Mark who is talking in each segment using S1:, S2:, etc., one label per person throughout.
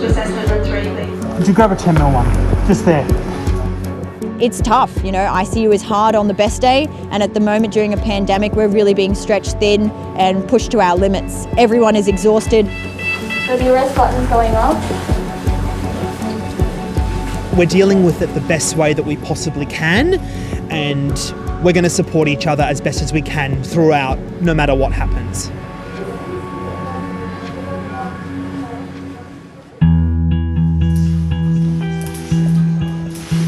S1: assessment room 3, please.
S2: Could you grab a 10mm one? Just there.
S3: It's tough, you know, ICU is hard on the best day, and at the moment during a pandemic we're really being stretched thin and pushed to our limits. Everyone is exhausted.
S1: So the arrest button's going off.
S2: We're dealing with it the best way that we possibly can, and we're going to support each other as best as we can throughout, no matter what happens.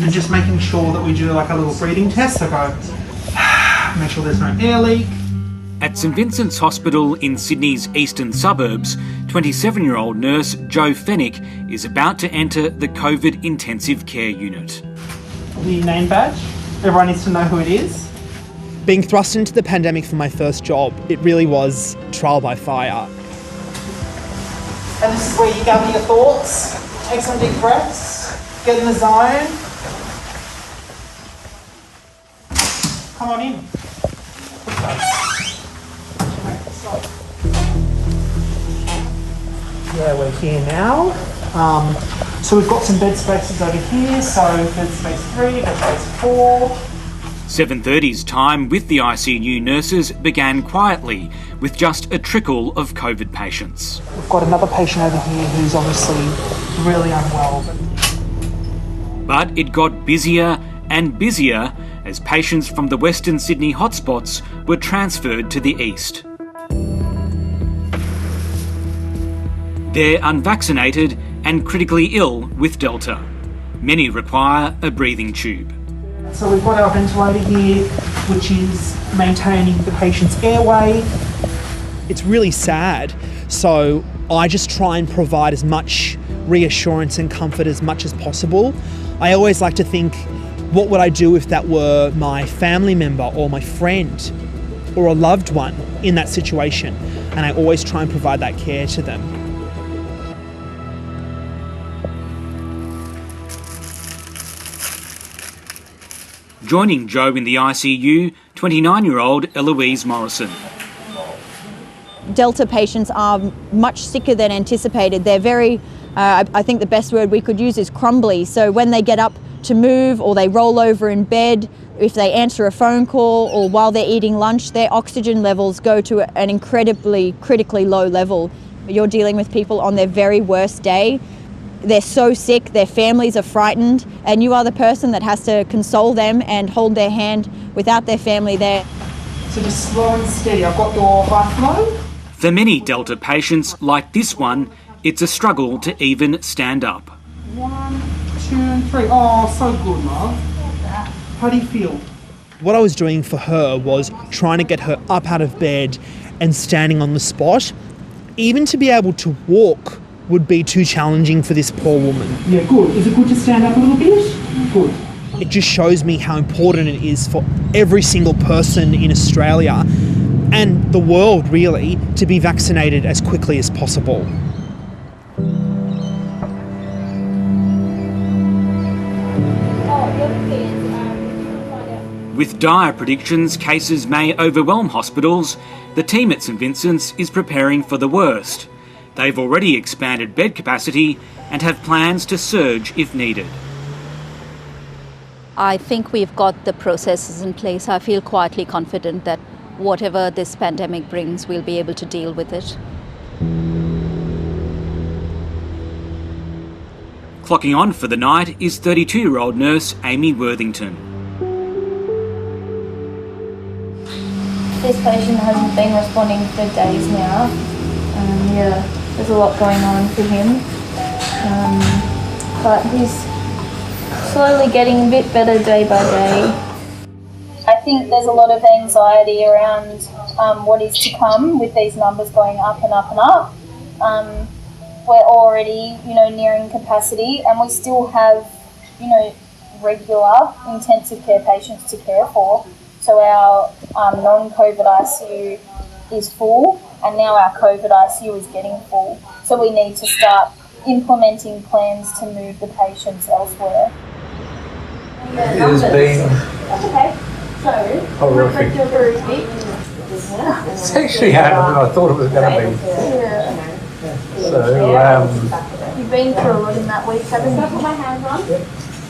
S2: And just making sure that we do like a little breathing test. So go, make sure there's no air leak.
S4: At St Vincent's Hospital in Sydney's eastern suburbs, 27-year-old nurse Jo Fennick is about to enter the COVID intensive care unit.
S2: The name badge, everyone needs to know who it is. Being thrust into the pandemic for my first job, it really was trial by fire. And this is where you gather your thoughts, take some deep breaths, get in the zone. Come on in. Yeah, we're here now. So we've got some bed spaces over here. So bed space 3, bed space 4.
S4: 7:30's time with the ICU nurses began quietly, with just a trickle of COVID patients.
S2: We've got another patient over here who's obviously really unwell.
S4: But it got busier and busier as patients from the Western Sydney hotspots were transferred to the east. They're unvaccinated and critically ill with Delta. Many require a breathing tube.
S2: So we've got our ventilator here, which is maintaining the patient's airway. It's really sad, so I just try and provide as much reassurance and comfort as much as possible. I always like to think, what would I do if that were my family member or my friend or a loved one in that situation? And I always try and provide that care to them.
S4: Joining Jo in the ICU, 29-year-old Elise Morrison.
S3: Delta patients are much sicker than anticipated. They're very, I think the best word we could use is crumbly. So when they get up to move or they roll over in bed, if they answer a phone call or while they're eating lunch, their oxygen levels go to an incredibly critically low level. You're dealing with people on their very worst day. They're so sick, their families are frightened, and you are the person that has to console them and hold their hand without their family there.
S2: So just slow and steady. I've got your high flow.
S4: For many Delta patients like this one, it's a struggle to even stand up.
S2: 1, 2, 3. Oh, so good, love. How do you feel? What I was doing for her was trying to get her up out of bed and standing on the spot. Even to be able to walk would be too challenging for this poor woman. Yeah, good. Is it good to stand up a little bit? Good. It just shows me how important it is for every single person in Australia and the world, really, to be vaccinated as quickly as possible.
S4: With dire predictions cases may overwhelm hospitals, the team at St Vincent's is preparing for the worst. They've already expanded bed capacity and have plans to surge if needed.
S5: I think we've got the processes in place. I feel quietly confident that whatever this pandemic brings, we'll be able to deal with it.
S4: Clocking on for the night is 32-year-old nurse Amy Worthington.
S1: This patient hasn't been responding for days now. There's a lot going on for him. But he's slowly getting a bit better day by day. I think there's a lot of anxiety around what is to come with these numbers going up and up and up. We're already, nearing capacity, and we still have, regular intensive care patients to care for. So our non-COVID ICU is full, and now our COVID ICU is getting full. So we need to start implementing plans to move the patients elsewhere.
S6: It has been horrific. It's actually harder than I thought it was going to be. So
S1: You've been through a lot in that week, haven't you? Can I put my hands on?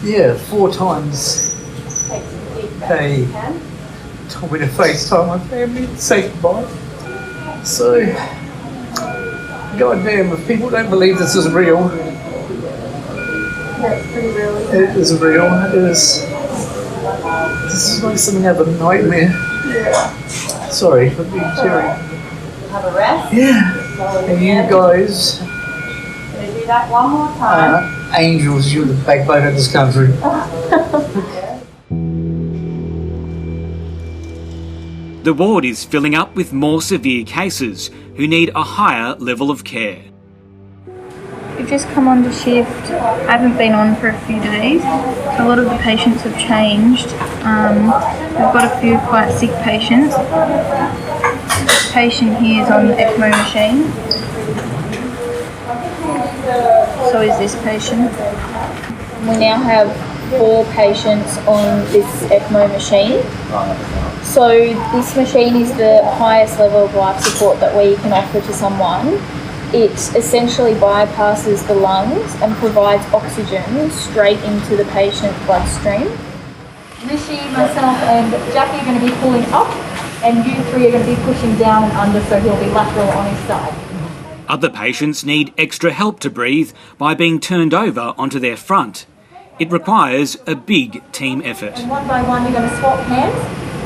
S6: Yeah, 4 times they told me to FaceTime my family and say goodbye. So, goddamn, if people don't believe this is real,
S1: That's pretty real.
S6: it is real. It is. This is like something out of a nightmare.
S1: Yeah.
S6: Sorry for being teary.
S1: Have a rest.
S6: Yeah. And you guys
S1: Gonna do that one more time.
S6: are angels. You're the backbone of this country.
S4: The ward is filling up with more severe cases who need a higher level of care.
S1: We've just come on to shift. I haven't been on for a few days. A lot of the patients have changed. We've got a few quite sick patients. This patient here is on the ECMO machine. So is this patient. We now have 4 patients on this ECMO machine. So this machine is the highest level of life support that we can offer to someone. It essentially bypasses the lungs and provides oxygen straight into the patient's bloodstream. Rishi, myself and Jackie are going to be pulling up and you 3 are going to be pushing down and under so he'll be lateral on his side.
S4: Other patients need extra help to breathe by being turned over onto their front. It requires a big team effort.
S1: And one by one you're going to swap hands.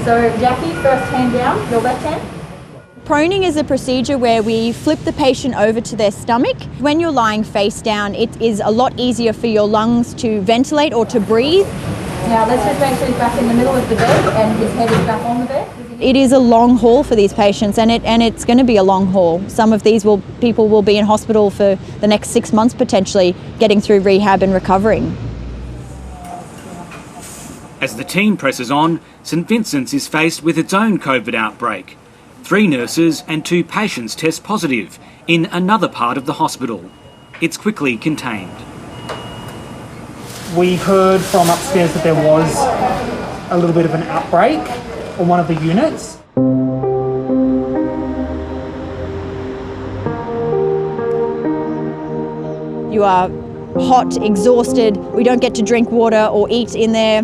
S1: So Jackie, first hand down, your left hand.
S3: Proning is a procedure where we flip the patient over to their stomach. When you're lying face down, it is a lot easier for your lungs to ventilate or to breathe.
S1: Now let's just make sure he's back in the middle of the bed and his head is back on the bed.
S3: It is a long haul for these patients, and it's going to be a long haul. Some of these people will be in hospital for the next 6 months potentially, getting through rehab and recovering.
S4: As the team presses on, St Vincent's is faced with its own COVID outbreak. 3 nurses and 2 patients test positive in another part of the hospital. It's quickly contained.
S2: We heard from upstairs that there was a little bit of an outbreak on one of the units.
S3: You are hot, exhausted, we don't get to drink water or eat in there.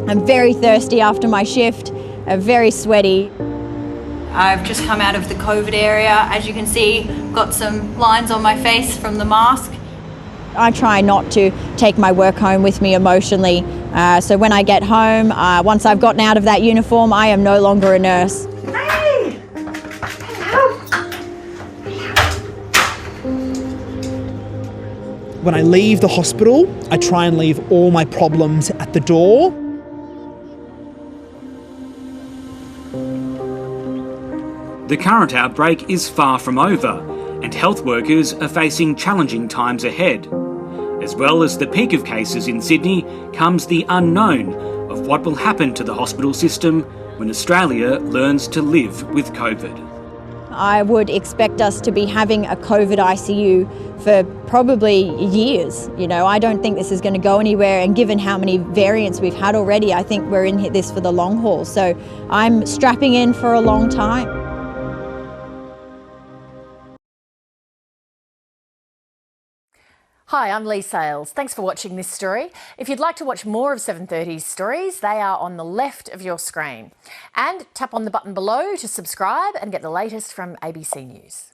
S3: I'm very thirsty after my shift, very sweaty. I've just come out of the COVID area. As you can see, got some lines on my face from the mask. I try not to take my work home with me emotionally. So when I get home, once I've gotten out of that uniform, I am no longer a nurse.
S1: Hey! Hello!
S2: When I leave the hospital, I try and leave all my problems at the door.
S4: The current outbreak is far from over, and health workers are facing challenging times ahead. As well as the peak of cases in Sydney comes the unknown of what will happen to the hospital system when Australia learns to live with COVID.
S3: I would expect us to be having a COVID ICU for probably years. You know, I don't think this is going to go anywhere, and given how many variants we've had already, I think we're in this for the long haul. So I'm strapping in for a long time.
S7: Hi, I'm Lee Sales. Thanks for watching this story. If you'd like to watch more of 730's stories, they are on the left of your screen. And tap on the button below to subscribe and get the latest from ABC News.